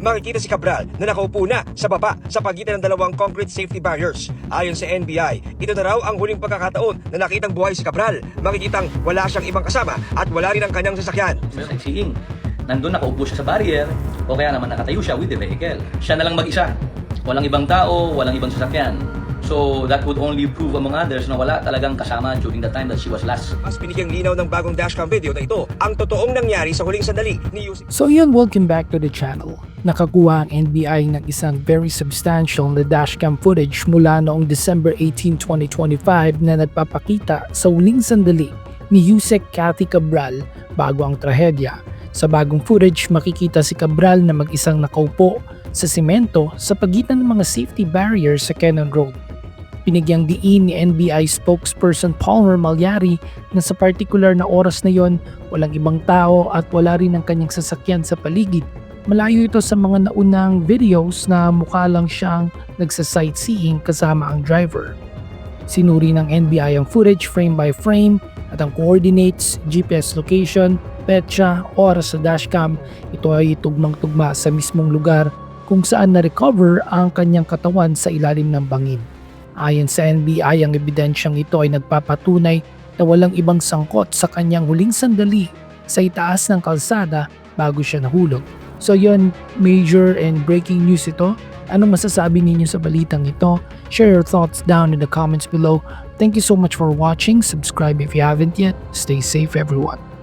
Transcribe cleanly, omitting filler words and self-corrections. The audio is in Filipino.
makikita si Cabral na nakaupo na sa baba sa pagitan ng dalawang concrete safety barriers. Ayon sa NBI, ito na raw ang huling pagkakataon na nakitang buhay si Cabral. Makikitang wala siyang ibang kasama at wala rin ang kanyang sasakyan. Sightseeing. Nandun nakaupo siya sa barrier o kaya naman nakatayo siya with the vehicle. Siya na lang mag-isa. Walang ibang tao, walang ibang sasakyan. So that would only prove among others na wala talagang kasama during the time that she was last. Mas binigyang linaw ng bagong dashcam video na ito ang totoong nangyari sa huling sandali ni Yusek. So yun, welcome back to the channel. Nakakuha ang NBI ng isang very substantial na dashcam footage mula noong December 18, 2025 na nagpapakita sa huling sandali ni Yusek Cathy Cabral bago ang trahedya. Sa bagong footage, makikita si Cabral na mag-isang nakaupo sa simento sa pagitan ng mga safety barriers sa Cannon Road. Binigyang diin ni NBI spokesperson Palmer Malyari na sa particular na oras na yon, walang ibang tao at wala rin ang kanyang sasakyan sa paligid. Malayo ito sa mga naunang videos na mukha lang siyang nagsa-sightseeing kasama ang driver. Sinuri ng NBI ang footage frame by frame at ang coordinates, GPS location, petsa, oras sa dashcam. Ito ay tugmang-tugma sa mismong lugar kung saan na-recover ang kanyang katawan sa ilalim ng bangin. Ayon sa NBI, ang ebidensyang ito ay nagpapatunay na walang ibang sangkot sa kanyang huling sandali sa itaas ng kalsada bago siya nahulog. So yun, major and breaking news ito. Anong masasabi ninyo sa balitang ito? Share your thoughts down in the comments below. Thank you so much for watching. Subscribe if you haven't yet. Stay safe everyone.